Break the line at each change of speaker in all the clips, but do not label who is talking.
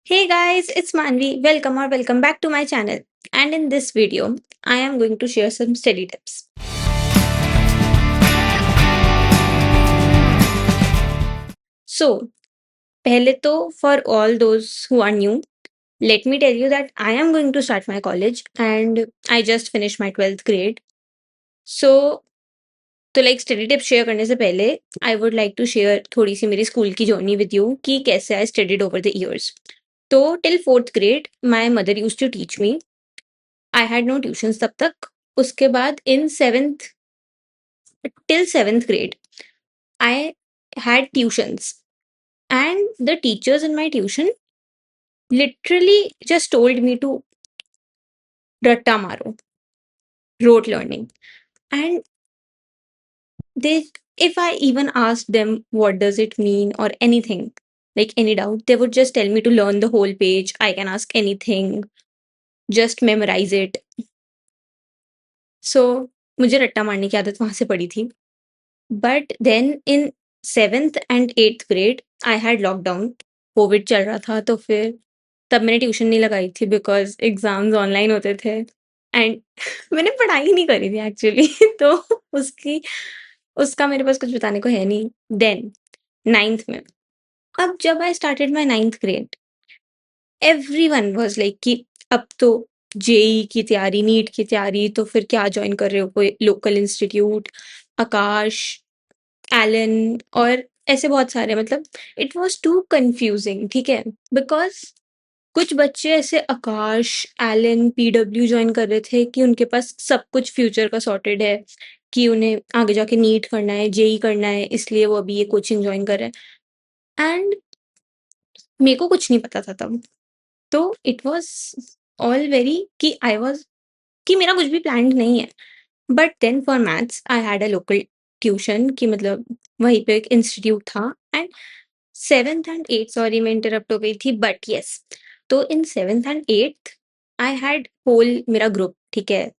Hey guys, it's Manvi. Welcome back to my channel. And in this video, I am going to share some study tips. So, पहले तो for all those who are new, let me tell you that I am going to start my college and I just finished my 12th grade. So, तो like study tips share करने से पहले I would like to share थोड़ी सी मेरी school की journey with you कि कैसे I studied over the years. तो till fourth grade my mother use to teach me. I had no tuitions तब तक. उसके बाद in seventh till seventh grade, I had tuitions, and the teachers in my tuition literally just told me to ratta maro, rote learning. And they, if I even asked them what does it mean or anything, like any doubt, they would just tell me to learn the whole page. I can ask anything, just memorize it. So मुझे रट्टा मारने की आदत वहां से पड़ी थी. But then in seventh and eighth grade I had lockdown. Covid चल रहा था तो फिर तब मैंने ट्यूशन नहीं लगाई थी बिकॉज एग्जाम्स ऑनलाइन होते थे एंड मैंने पढ़ाई नहीं करी थी एक्चुअली. तो उसकी उसका मेरे पास कुछ बताने को है नहीं. देन नाइन्थ में, अब जब I started my ninth grade, everyone was like कि अब तो जेई की तैयारी, नीट की तैयारी, तो फिर क्या ज्वाइन कर रहे हो, कोई लोकल इंस्टीट्यूट, आकाश, एलन और ऐसे बहुत सारे. मतलब इट वाज टू कंफ्यूजिंग, ठीक है, बिकॉज कुछ बच्चे ऐसे आकाश, एलन, पीडब्ल्यू ज्वाइन कर रहे थे कि उनके पास सब कुछ फ्यूचर का सॉर्टेड है, कि उन्हें आगे जाके नीट करना है, जेई करना है, इसलिए वो अभी ये कोचिंग ज्वाइन कर रहे हैं. एंड मेरे को कुछ नहीं पता था तब. तो इट वाज ऑल वेरी कि आई वाज कि मेरा कुछ भी प्लान नहीं है. But then for maths I had a local tuition, कि मतलब वहीं पे एक इंस्टीट्यूट था. And seventh and eight, sorry मैं इंटरप्ट हो गई थी, बट यस, तो in seventh and eighth I had whole मेरा ग्रुप, ठीक है.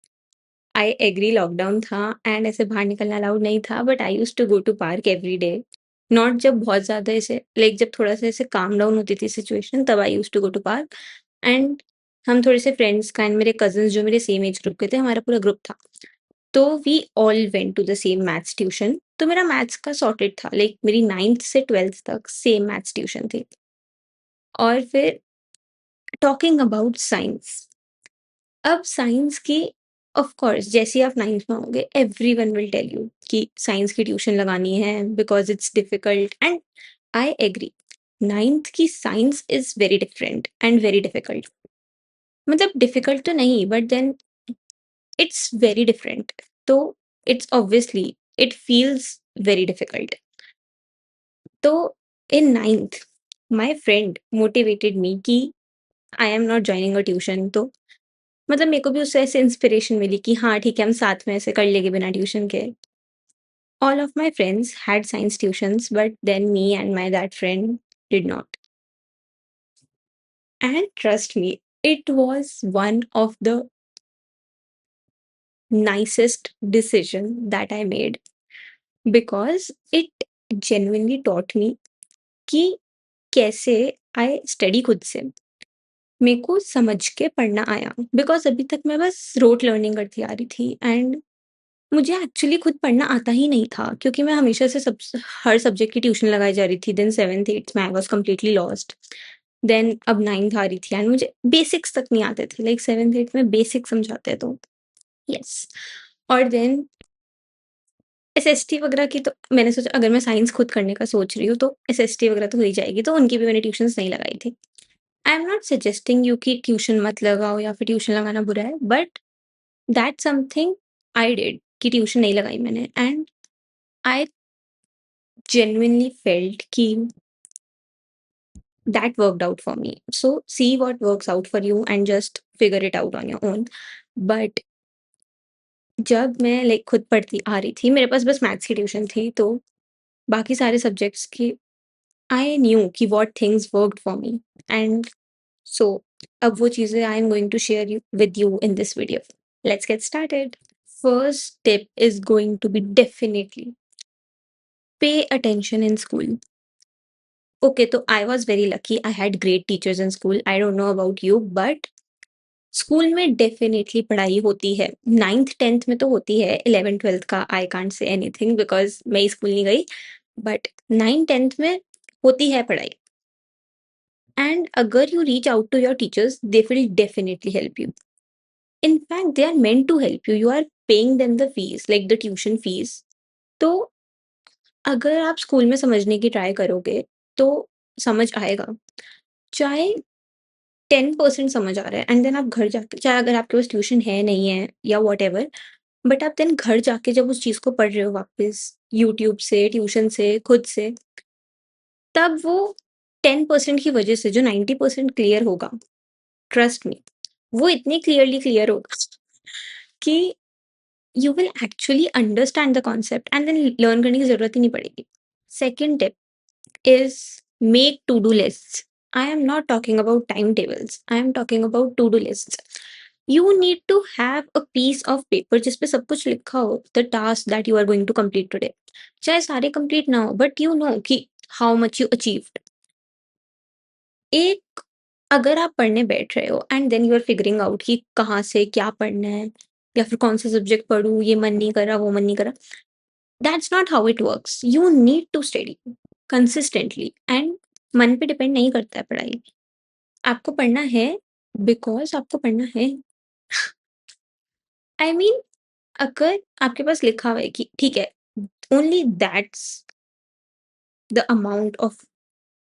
आई एग्री लॉकडाउन था एंड ऐसे बाहर निकलना अलाउड नहीं था, but I use to go to park every day. Not जब बहुत ज्यादा ऐसे लाइक जब थोड़ा सा ऐसे काम डाउन होती थी सिचुएशन, तब I use to go to park. And हम थोड़े से फ्रेंड्स का एंड मेरे कजन्स जो मेरे सेम एज ग्रुप के थे, हमारा पूरा ग्रुप था. तो we all went to the same maths tuition. तो मेरा मैथ्स का सॉर्टेड था, लाइक मेरी नाइन्थ से ट्वेल्थ तक सेम मैथ्स ट्यूशन थी. और फिर टॉकिंग अबाउट साइंस, अब साइंस की, ऑफ कोर्स जैसे ही आप नाइन्थ में होंगे एवरीवन विल टेल यू कि साइंस की ट्यूशन लगानी है because it's difficult. And I agree, ninth की science is very different and very difficult. मतलब डिफिकल्ट तो नहीं, but then it's very different. तो it's obviously it feels very difficult. तो in ninth my friend motivated me कि I am not joining a tuition. तो मतलब मेरे को भी उससे ऐसे इंस्पिरेशन मिली कि हाँ ठीक है, हम साथ में ऐसे कर लेंगे बिना ट्यूशन के. All of my friends had science tuitions, but than me and my that friend did not. And trust me, it was one of the nicest decision that I made, because it genuinely taught me कि कैसे I study खुद से. मेरे को समझ के पढ़ना आया, बिकॉज अभी तक मैं बस रोट लर्निंग करती आ रही थी एंड मुझे एक्चुअली खुद पढ़ना आता ही नहीं था, क्योंकि मैं हमेशा से हर सब्जेक्ट की ट्यूशन लगाई जा रही थी. देन सेवेंथ एट्थ में I was completely lost. Then अब नाइन्थ आ रही थी एंड मुझे बेसिक्स तक नहीं आते थे. लाइक सेवेंथ एट्थ में बेसिक समझाते हैं तो यस. और देन एसएसटी वगैरह की तो मैंने सोचा अगर मैं साइंस खुद करने का सोच रही हूँ तो एसएसटी वगैरह तो हो ही जाएगी, तो उनकी भी मैंने ट्यूशंस नहीं लगाई थी. आई एम नॉट सजेस्टिंग यू कि ट्यूशन मत लगाओ या फिर ट्यूशन लगाना बुरा है, but that something I did कि ट्यूशन नहीं लगाई मैंने. एंड आई genuinely felt कि that worked out for me. So see what works out for you and just figure it out on your own. But जब मैं like खुद पढ़ती आ रही थी, मेरे पास बस मैथ्स की ट्यूशन थी, तो बाकी सारे सब्जेक्ट्स की आई न्यू कि what things worked for me. And so अब वो चीज़ें I am going to share you with you in this video. Let's get started. First tip is going to be definitely pay attention in school. Okay, तो I was very lucky, I had great teachers in school, I don't know about you but school में definitely पढ़ाई होती है। 9th-10th में तो होती है, 11th-12th का I can't say anything because मैं स्कूल नहीं गई, बट 9th-10th में होती है पढ़ाई। एंड अगर you reach out to your teachers, they will definitely help you. In fact, they are meant to help you. You are paying them the fees, like the tuition fees. तो अगर आप school में समझने की try करोगे, तो समझ आएगा। चाहे 10% समझ आ रहा है एंड देन आप घर जाके चाहे अगर आपके पास ट्यूशन है, नहीं है या व्हाटएवर, बट आप देन घर जाके जब उस चीज़ को पढ़ रहे हो वापस यूट्यूब से, ट्यूशन से, खुद से, तब वो 10% की वजह से जो 90% क्लियर होगा, ट्रस्ट मी, वो इतनी क्लियरली क्लियर होगा कि you will actually understand the concept and then learn करने की ज़रूरत ही नहीं पड़ेगी। Second tip is make to-do lists. I am not talking about timetables. I am talking about to-do lists. You need to have a piece of paper जिस पे सब कुछ लिखा हो the task that you are going to complete today. चाहे सारे complete ना हो but you know कि how much you achieved. एक अगर आप पढ़ने बैठ रहे हो and then you are figuring out कि कहाँ से क्या पढ़ना है या फिर कौन सा सब्जेक्ट पढूँ, ये मन नहीं कर रहा, वो मन नहीं कर रहा, that's not how it works. You need to study consistently and मन पे डिपेंड नहीं करता है पढ़ाई। आपको पढ़ना है बिकॉज़ आपको पढ़ना है। आई I मीन mean, अगर आपके पास लिखा हुआ है कि ठीक है, only that's the amount of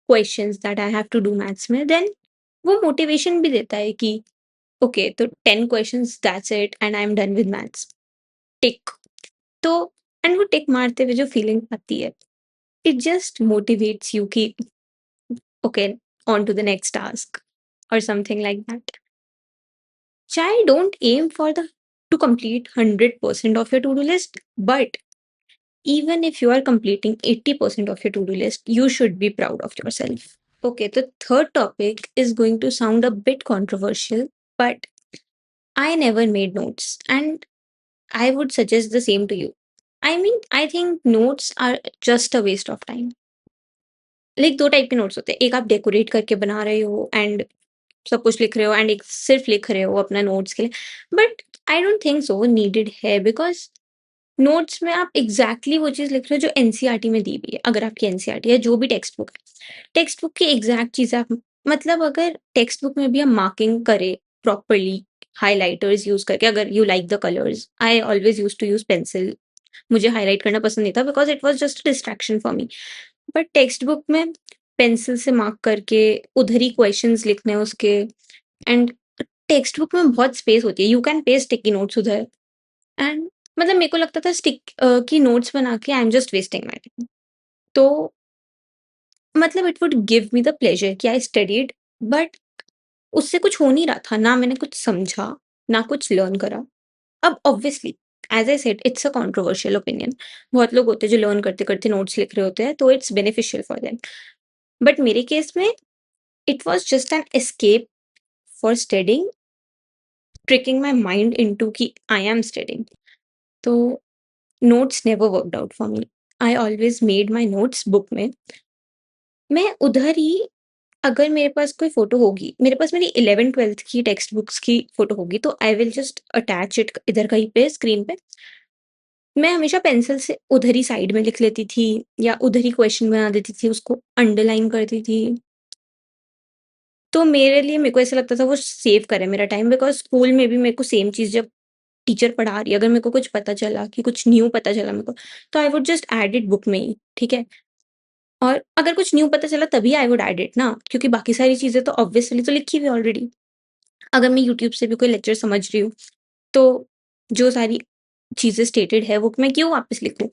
questions that I have to do maths में, देन वो मोटिवेशन भी देता है कि ओके, तो 10 questions that's it and I am done with maths, tick. तो एंड वो टिक मारते हुए जो फीलिंग आती है, इट जस्ट मोटिवेट्स यू कि okay, on to the next task or something like that. Child, don't aim for the to complete 100% of your to-do list, but even if you are completing 80% of your to-do list, you should be proud of yourself. Okay, the third topic is going to sound a bit controversial, but I never made notes and I would suggest the same to you. I mean, I think notes are just a waste of time. Like 2 type के notes होते हैं। एक आप decorate करके बना रहे हो and सब कुछ लिख रहे हो एंड एक सिर्फ लिख रहे हो अपना नोट्स के लिए। बट आई डोंट थिंक सो वो नीडेड है बिकॉज़ नोट्स में आप एग्ज़ैक्टली वो चीज़ लिख रहे हो जो एनसीईआरटी में दी हुई है। अगर आपकी एनसीईआरटी है जो भी टेक्स्ट बुक की एग्ज़ैक्ट चीज़ें आप मतलब अगर टेक्स्ट बुक में भी हम मार्किंग करें प्रॉपर्ली, हाइलाइटर्स यूज़ करके अगर you like the colours, I always used to use pencil. मुझे हाइलाइट करना पसंद नहीं था because it was just a distraction for me. But text book में पेंसिल से मार्क करके उधर ही क्वेश्चंस लिखने हैं उसके एंड टेक्स्ट बुक में बहुत स्पेस होती है, you can paste sticky notes उधर एंड मतलब मेरे को लगता था की नोट्स बना के I am just wasting my time. तो मतलब it would give me the pleasure कि आई स्टडीड बट उससे कुछ हो नहीं रहा था, ना मैंने कुछ समझा, ना कुछ लर्न करा। अब obviously as I said it's a controversial opinion, बहुत लोग होते हैं जो लर्न करते करते नोट्स लिख रहे होते हैं तो it's beneficial for them, but मेरे केस में it was just an escape for studying, tricking my mind into कि I am studying. तो notes never worked out for me. I always made my notes book में। मैं उधर ही अगर मेरे पास कोई फ़ोटो होगी, मेरे पास मेरी 11th-12th की टेक्स्ट बुक्स की फ़ोटो होगी तो I will just attach it इधर कहीं पे स्क्रीन पे। मैं हमेशा पेंसिल से उधर ही साइड में लिख लेती थी या उधर ही क्वेश्चन बना देती थी, उसको अंडरलाइन करती थी। तो मेरे लिए मेरे को ऐसा लगता था वो सेव करे मेरा टाइम बिकॉज़ स्कूल में भी मेरे को सेम चीज़ जब टीचर पढ़ा रही है, अगर मेरे को कुछ पता चला कि कुछ न्यू पता चला मेरे को, तो I would just add it book में ही, ठीक है? और अगर कुछ न्यू पता चला तभी आई वुड ऐड इट ना, क्योंकि बाकी सारी चीज़ें तो ऑब्वियसली तो लिखी हुई है ऑलरेडी। अगर मैं यूट्यूब से भी कोई लेक्चर समझ रही हूँ, तो जो सारी चीज़ें स्टेटेड है वो मैं क्यों वापस लिखूँ?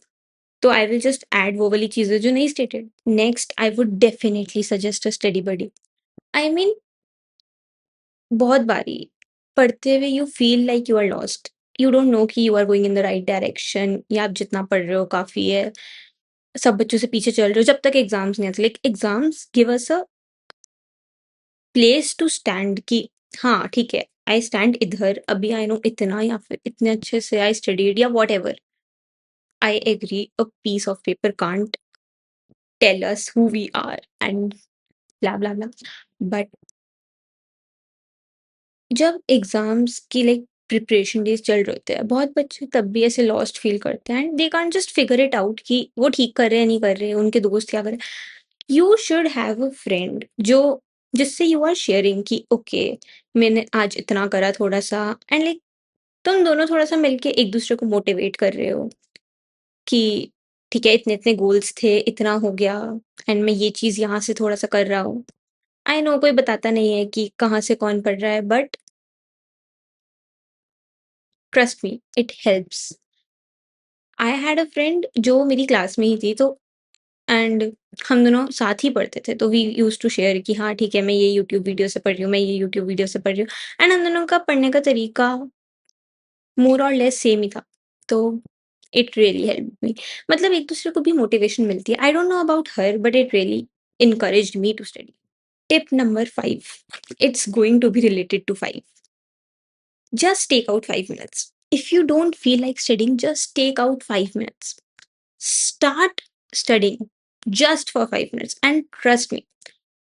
तो आई विल जस्ट ऐड वो वाली चीज़ें जो नहीं stated. Next I would definitely suggest a study buddy. I mean बहुत बारी पढ़ते हुए you feel like you are lost, you don't know कि you are going in the right direction या आप जितना पढ़ रहे हो काफ़ी है, सब बच्चों से पीछे चल रहे हो जब तक एग्ज़ाम्स नहीं आते। Like exams give us a place to stand कि हाँ, ठीक है, आई स्टैंड इधर, अभी आई नो इतना या फिर इतने अच्छे से आई स्टडीड या whatever. I agree a piece of paper can't tell us who we are and blah blah blah. But जब एग्जाम्स की लाइक प्रिपरेशन डेज चल रहे होते हैं, बहुत बच्चे तब भी ऐसे लॉस्ट फील करते हैं and they can't just figure it out कि वो ठीक कर रहे हैं नहीं कर रहे हैं, उनके दोस्त क्या कर रहे हैं। You should have a friend जो जिससे यू आर शेयरिंग कि ओके मैंने आज इतना करा थोड़ा सा, एंड लाइक तुम दोनों थोड़ा सा मिलके एक दूसरे को मोटिवेट कर रहे हो कि ठीक है इतने इतने गोल्स थे, इतना हो गया एंड मैं ये चीज यहाँ से थोड़ा सा कर रहा हूँ। आई नो कोई बताता नहीं है कि कहाँ से कौन पढ़ रहा है, but trust me it helps. I had a friend जो मेरी क्लास में ही थी, तो एंड हम दोनों साथ ही पढ़ते थे, तो वी यूज टू शेयर कि हाँ ठीक है मैं ये यूट्यूब वीडियो से पढ़ रही हूँ, मैं ये यूट्यूब वीडियो से पढ़ रही हूँ, एंड हम दोनों का पढ़ने का तरीका मोर और लेस सेम ही था। तो इट रियली हेल्प मी, मतलब एक दूसरे को भी मोटिवेशन मिलती है। आई don't know about her but it really encouraged me to study. Tip number 5. It's going to be related to 5. Just take out 5 minutes. If you don't feel like studying, just take out 5 minutes. Start studying just for 5 minutes. And trust me,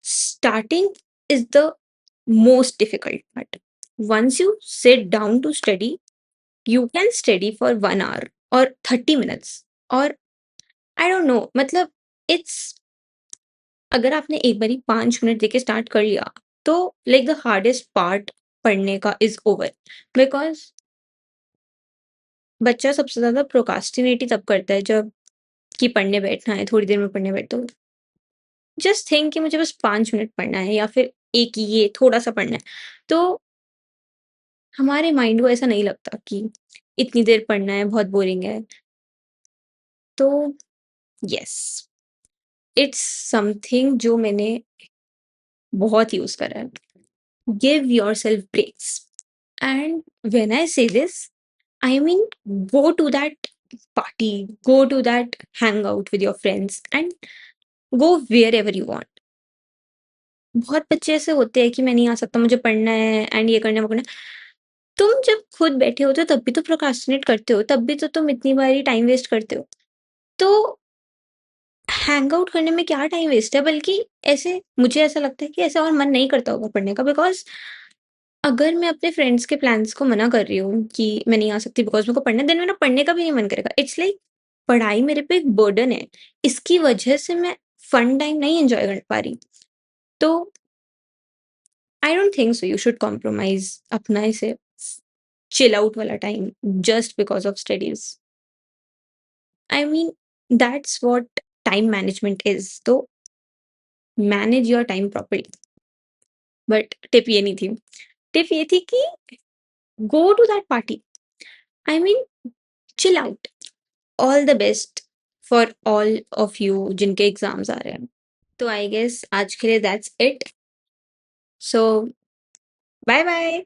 starting is the most difficult part. Once you sit down to study, you can study for 1 hour or 30 minutes or I don't know. मतलब it's अगर आपने एक बारी 5 minute देके start कर लिया, तो like the hardest part पढ़ने का इज़ ओवर। बिकॉज़ बच्चा सबसे ज़्यादा प्रोक्रास्टिनेट ही तब करता है जब कि पढ़ने बैठना है, थोड़ी देर में पढ़ने बैठो। जस्ट थिंक कि मुझे बस 5 मिनट पढ़ना है या फिर एक ये थोड़ा-सा पढ़ना है। तो हमारे माइंड को ऐसा नहीं लगता कि इतनी देर पढ़ना है, बहुत बोरिंग है। तो येस, इट्स समथिंग जो मैंने बहुत यूज़ करा है। Give yourself breaks. And when I say this, I mean go to that party, go to that hangout with your friends and go wherever you want. बहुत बच्चे ऐसे होते हैं कि मैं नहीं आ सकता, मुझे पढ़ना है एंड ये करना है, वो करना है। तुम जब खुद बैठे होते हो तब भी तो प्रोक्रास्टिनेट करते हो, तब भी तो तुम इतनी बारी टाइम वेस्ट करते हो। तो हैंग आउट करने में क्या टाइम वेस्ट है, बल्कि ऐसे मुझे ऐसा लगता है कि ऐसा और मन नहीं करता होगा पढ़ने का। बिकॉज़ अगर मैं अपने फ्रेंड्स के प्लान्स को मना कर रही हूँ कि मैं नहीं आ सकती बिकॉज़ मेरे को पढ़ना है, देन मेरा पढ़ने का भी नहीं मन करेगा। इट्स लाइक पढ़ाई मेरे पे एक बर्डन है। इसकी वजह से मैं फन टाइम नहीं एन्जॉय कर पा रही। तो I don't think so you should compromise अपना ऐसे चिल आउट वाला time just because of studies. I mean that's what time management is. तो manage your time properly. But tip ये नहीं थी। टिप ये थी कि go to that party. I mean chill out. All the best for all of you जिनके exams आ रहे हैं। तो आई गेस आज के लिए that's it. So bye bye.